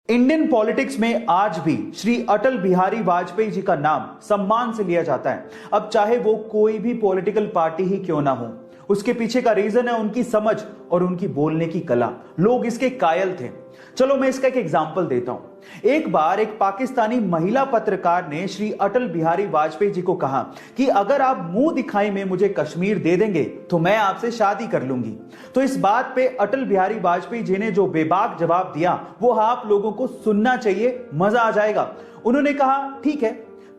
Indian politics में आज भी श्री अटल बिहारी वाजपेयी जी का नाम सम्मान से लिया जाता है। अब चाहे वो कोई भी पॉलिटिकल पार्टी ही क्यों ना हो, उसके पीछे का रीजन है उनकी समझ और उनकी बोलने की कला। लोग इसके कायल थे। चलो मैं इसका एक एग्जांपल देता हूं। एक बार एक पाकिस्तानी महिला पत्रकार ने श्री अटल बिहारी वाजपेयी जी को कहा कि अगर आप मुंह दिखाई में मुझे कश्मीर दे देंगे तो मैं आपसे शादी कर लूंगी। तो इस बात पे अटल बिहारी वाजपेयी जी ने जो बेबाक जवाब दिया वो आप लोगों को सुनना चाहिए, मजा आ जाएगा। उन्होंने कहा ठीक है,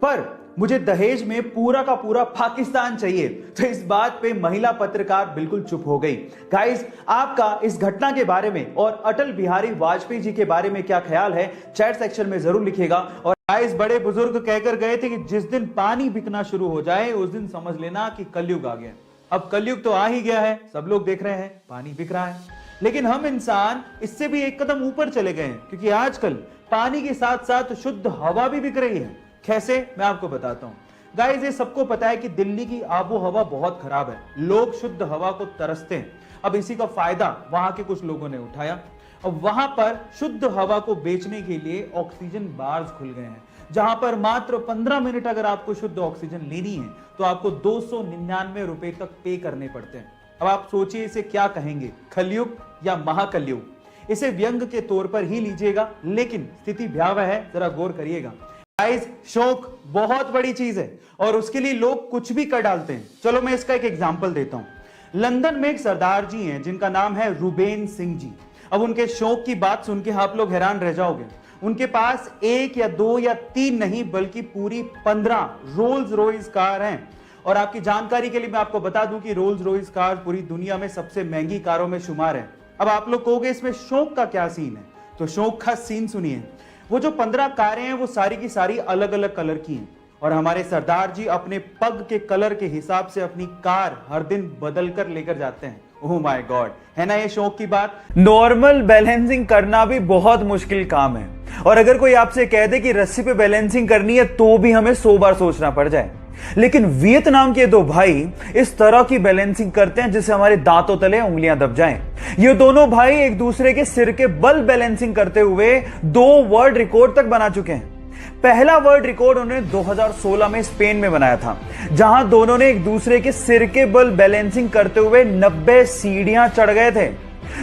पर मुझे दहेज में पूरा का पूरा पाकिस्तान चाहिए। तो इस बात पे महिला पत्रकार बिल्कुल चुप हो गई। गाइस, आपका इस घटना के बारे में और अटल बिहारी वाजपेयी जी के बारे में क्या ख्याल है, चैट सेक्शन में जरूर लिखिएगा। और गाइस, बड़े बुजुर्ग कहकर गए थे कि जिस दिन पानी बिकना शुरू हो जाए उस दिन समझ लेना कि कलयुग आ गया। अब कलयुग तो आ ही गया है, सब लोग देख रहे हैं पानी बिक रहा है। लेकिन हम इंसान इससे भी एक कदम ऊपर चले गए हैं, क्योंकि आजकल पानी के साथ साथ शुद्ध हवा भी बिक रही है। कैसे, मैं आपको बताता हूं। गाइस, ये सबको पता है कि दिल्ली की आबो हवा बहुत खराब है, लोग शुद्ध हवा को तरसते हैं। अब इसी का फायदा वहां के कुछ लोगों ने उठाया और वहां पर शुद्ध हवा को बेचने के लिए ऑक्सीजन बार्स खुल गए हैं, जहां पर मात्र 15 मिनट अगर आपको शुद्ध ऑक्सीजन लेनी है तो आपको 299 रुपए तक पे करने पड़ते हैं। अब आप सोचिए इसे क्या कहेंगे, कलयुग या महाकलयुग। इसे व्यंग के तौर पर ही लीजिएगा, लेकिन स्थिति भयावह है, जरा गौर करिएगा। गाइस, शौक बहुत बड़ी चीज है और उसके लिए लोग कुछ भी कर डालते हैं। चलो मैं इसका एक एग्जांपल देता हूं। लंदन में एक सरदार जी हैं जिनका नाम है रुबेन सिंह जी। अब उनके शौक की बात सुन के आप लोग हैरान रह जाओगे। उनके पास एक या दो या तीन नहीं बल्कि पूरी 15 रोल्स रॉयस कार हैं। और आपकी जानकारी के लिए मैं आपको बता दूं कि रोल्स रॉयस कार पूरी दुनिया में सबसे महंगी कारों में शुमार है। अब आप लोग कहोगे इसमें शौक का क्या सीन है, तो शौक का सीन सुनिए। वो जो 15 कारें हैं वो सारी की सारी अलग अलग कलर की हैं और हमारे सरदार जी अपने पग के कलर के हिसाब से अपनी कार हर दिन बदल कर लेकर जाते हैं। ओह माय गॉड, है ना ये शौक की बात। नॉर्मल बैलेंसिंग करना भी बहुत मुश्किल काम है, और अगर कोई आपसे कह दे कि रस्सी पे बैलेंसिंग करनी है तो भी हमें 100 बार सोचना पड़ जाए। लेकिन वियतनाम के दो भाई इस तरह की बैलेंसिंग करते हैं जिससे हमारे दांतों तले उंगलियां दब जाएं। ये दोनों भाई एक दूसरे के सिर के बल बैलेंसिंग करते हुए 2 वर्ल्ड रिकॉर्ड तक बना चुके हैं। पहला वर्ल्ड रिकॉर्ड उन्होंने 2016 में स्पेन में बनाया था, जहां दोनों ने एक दूसरे के सिर के बल बैलेंसिंग करते हुए 90 सीढ़ियां चढ़ गए थे।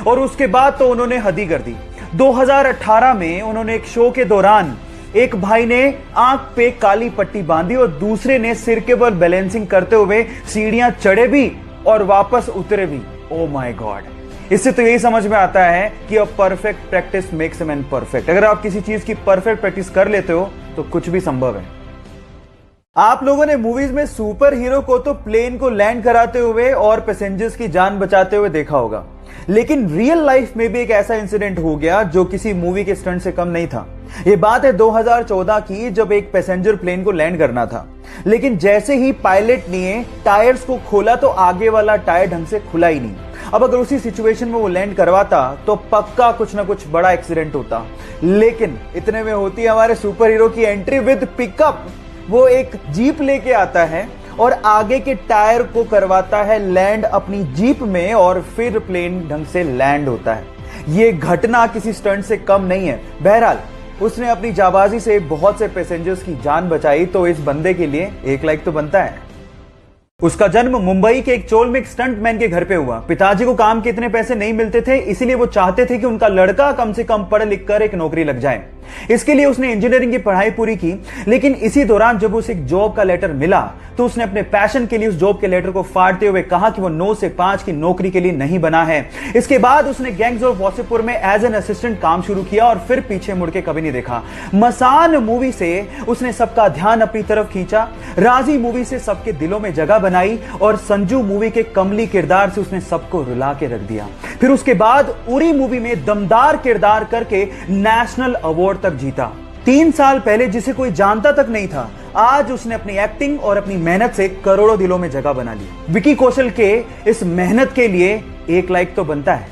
और उसके बाद तो उन्होंने हद ही कर दी। 2018 में उन्होंने एक शो के दौरान एक भाई ने आंख पे काली पट्टी बांधी और दूसरे ने सिर के बल बैलेंसिंग करते हुए सीढ़ियां चढ़े भी और वापस उतरे भी। ओ माय गॉड, इससे तो यही समझ में आता है कि अब perfect practice makes a man perfect. अगर आप किसी चीज की परफेक्ट प्रैक्टिस कर लेते हो तो कुछ भी संभव है। आप लोगों ने मूवीज में सुपर हीरो को तो प्लेन को लैंड कराते हुए और पैसेंजर्स की जान बचाते हुए देखा होगा, लेकिन रियल लाइफ में भी एक ऐसा इंसिडेंट हो गया जो किसी मूवी के स्टंट से कम नहीं था। यह बात है 2014 की, जब एक पैसेंजर प्लेन को लैंड करना था, लेकिन जैसे ही पायलट ने टायर्स को खोला तो आगे वाला टायर ढंग से खुला ही नहीं। अब अगर उसी सिचुएशन में वो लैंड करवाता तो पक्का कुछ ना कुछ बड़ा एक्सीडेंट होता। लेकिन इतने में होती है हमारे सुपर हीरो की एंट्री विद पिकअप। वो एक जीप लेके आता है और आगे के टायर को करवाता है लैंड अपनी जीप में और फिर प्लेन ढंग से लैंड होता है। ये घटना किसी स्टंट से कम नहीं है। बहरहाल उसने अपनी जाबाजी से बहुत से पैसेंजर्स की जान बचाई, तो इस बंदे के लिए 1 लाइक तो बनता है। उसका जन्म मुंबई के एक चोल में एक स्टंट मैन के घर पे हुआ। पिताजी को काम के इतने पैसे नहीं मिलते थे, इसीलिए वो चाहते थे कि उनका लड़का कम से कम पढ़ लिख कर एक नौकरी लग जाए। इसके लिए उसने इंजीनियरिंग की पढ़ाई पूरी की, लेकिन इसी दौरान जब उसे एक जॉब का लेटर मिला तो उसने अपने पैशन के लिए उस जॉब के लेटर को फाड़ते हुए कहा कि वो 9 से 5 की नौकरी के लिए नहीं बना है। इसके बाद उसने गैंग्स ऑफ वासेपुर में एज एन असिस्टेंट काम शुरू किया और फिर पीछे मुड़ के कभी नहीं देखा। मसान मूवी से उसने सबका ध्यान अपनी तरफ खींचा, राजी मूवी से सबके दिलों में जगह बनाई और संजू मूवी के कमली किरदार से उसने सबको रुला के रख दिया। फिर उसके बाद उरी मूवी में दमदार किरदार करके नेशनल अवार्ड तक जीता। 3 साल पहले जिसे कोई जानता तक नहीं था, आज उसने अपनी एक्टिंग और अपनी मेहनत से करोड़ों दिलों में जगह बना ली। विकी कौशल के इस मेहनत के लिए 1 लाइक तो बनता है।